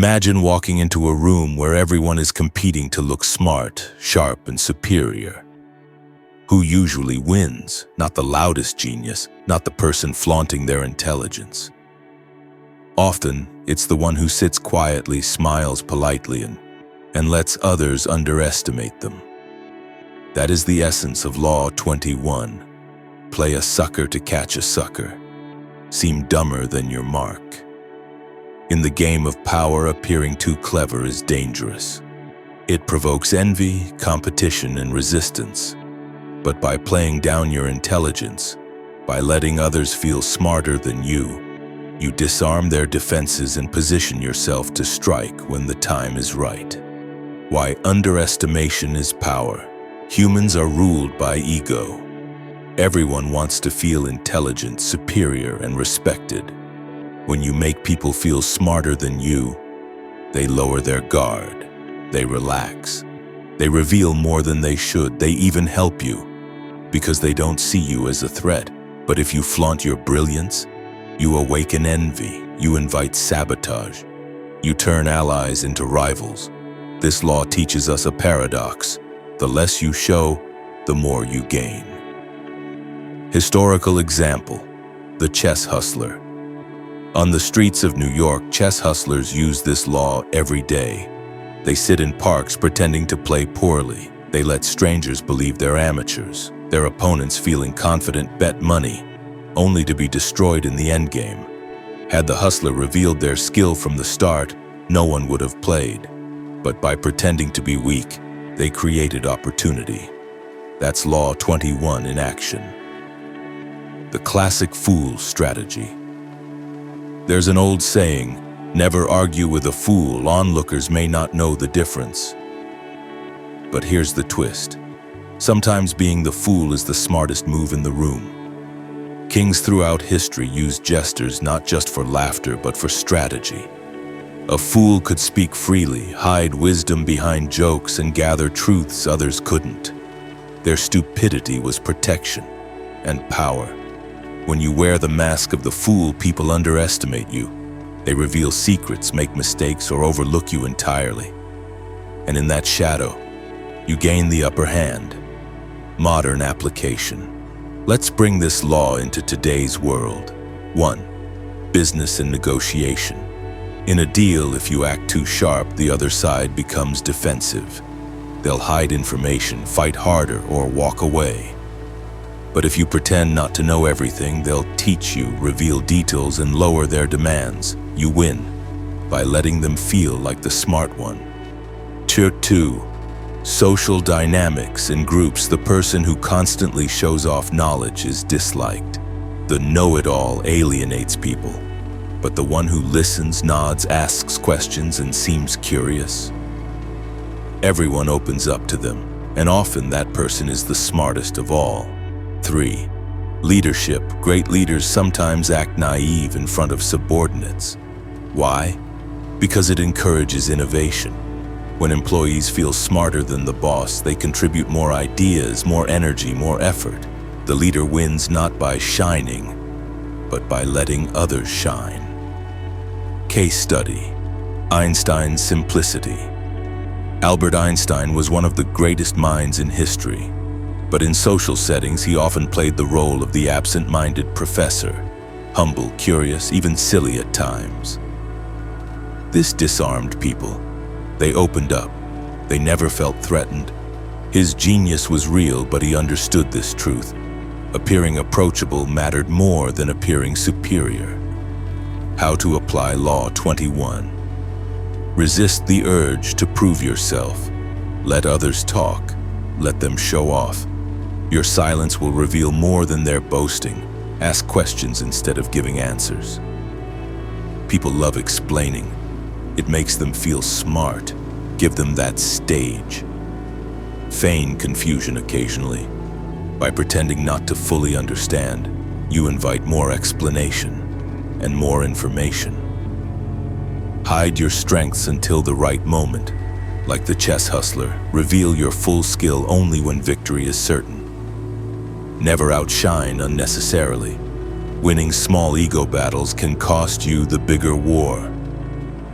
Imagine walking into a room where everyone is competing to look smart, sharp, and superior. Who usually wins? Not the loudest genius, not the person flaunting their intelligence. Often, it's the one who sits quietly, smiles politely, and lets others underestimate them. That is the essence of Law 21. Play a sucker to catch a sucker. Seem dumber than your mark. In the game of power, appearing too clever is dangerous. It provokes envy, competition, and resistance. But by playing down your intelligence, by letting others feel smarter than you disarm their defenses and position yourself to strike when the time is right. Why underestimation is power. Humans are ruled by ego. Everyone wants to feel intelligent, superior, and respected. When you make people feel smarter than you, they lower their guard, they relax, they reveal more than they should, they even help you, because they don't see you as a threat. But if you flaunt your brilliance, you awaken envy, you invite sabotage, you turn allies into rivals. This law teaches us a paradox. The less you show, the more you gain. Historical example, the chess hustler. On the streets of New York, chess hustlers use this law every day. They sit in parks pretending to play poorly. They let strangers believe they're amateurs. Their opponents, feeling confident, bet money, only to be destroyed in the endgame. Had the hustler revealed their skill from the start, no one would have played. But by pretending to be weak, they created opportunity. That's Law 21 in action. The classic fool strategy. There's an old saying, never argue with a fool, onlookers may not know the difference. But here's the twist. Sometimes being the fool is the smartest move in the room. Kings throughout history used jesters not just for laughter but for strategy. A fool could speak freely, hide wisdom behind jokes, and gather truths others couldn't. Their stupidity was protection and power. When you wear the mask of the fool, people underestimate you. They reveal secrets, make mistakes, or overlook you entirely. And in that shadow, you gain the upper hand. Modern application. Let's bring this law into today's world. 1. Business and negotiation. In a deal, if you act too sharp, the other side becomes defensive. They'll hide information, fight harder, or walk away. But if you pretend not to know everything, they'll teach you, reveal details, and lower their demands. You win by letting them feel like the smart one. Tier 2. Social dynamics. In groups, the person who constantly shows off knowledge is disliked. The know-it-all alienates people. But the one who listens, nods, asks questions, and seems curious, everyone opens up to them, and often that person is the smartest of all. 3. Leadership. Great leaders sometimes act naive in front of subordinates. Why? Because it encourages innovation. When employees feel smarter than the boss, they contribute more ideas, more energy, more effort. The leader wins not by shining, but by letting others shine. Case study. Einstein's simplicity. Albert Einstein was one of the greatest minds in history. But in social settings, he often played the role of the absent-minded professor, humble, curious, even silly at times. This disarmed people. They opened up. They never felt threatened. His genius was real, but he understood this truth. Appearing approachable mattered more than appearing superior. How to apply Law 21. Resist the urge to prove yourself. Let others talk. Let them show off. Your silence will reveal more than their boasting. Ask questions instead of giving answers. People love explaining. It makes them feel smart. Give them that stage. Feign confusion occasionally. By pretending not to fully understand, you invite more explanation and more information. Hide your strengths until the right moment. Like the chess hustler, reveal your full skill only when victory is certain. Never outshine unnecessarily. Winning small ego battles can cost you the bigger war.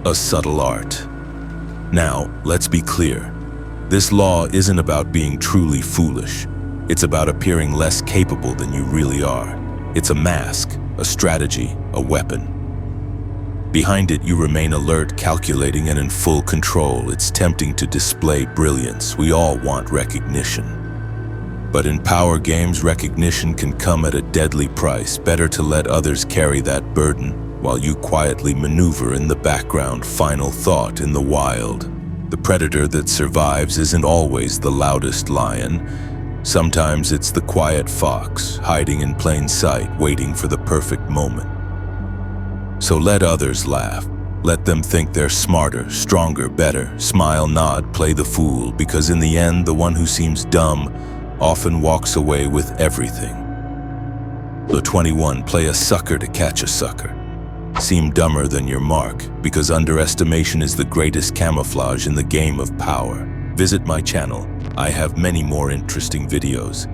a subtle art. Now, let's be clear. This law isn't about being truly foolish. It's about appearing less capable than you really are. It's a mask, a strategy, a weapon. Behind it, you remain alert, calculating, and in full control. It's tempting to display brilliance. We all want recognition. But in power games, recognition can come at a deadly price. Better to let others carry that burden while you quietly maneuver in the background. Final thought: in the wild, the predator that survives isn't always the loudest lion. Sometimes it's the quiet fox, hiding in plain sight, waiting for the perfect moment. So let others laugh. Let them think they're smarter, stronger, better. Smile, nod, play the fool, because in the end, the one who seems dumb often walks away with everything. The 21, play a sucker to catch a sucker. Seem dumber than your mark, because underestimation is the greatest camouflage in the game of power. Visit my channel. I have many more interesting videos.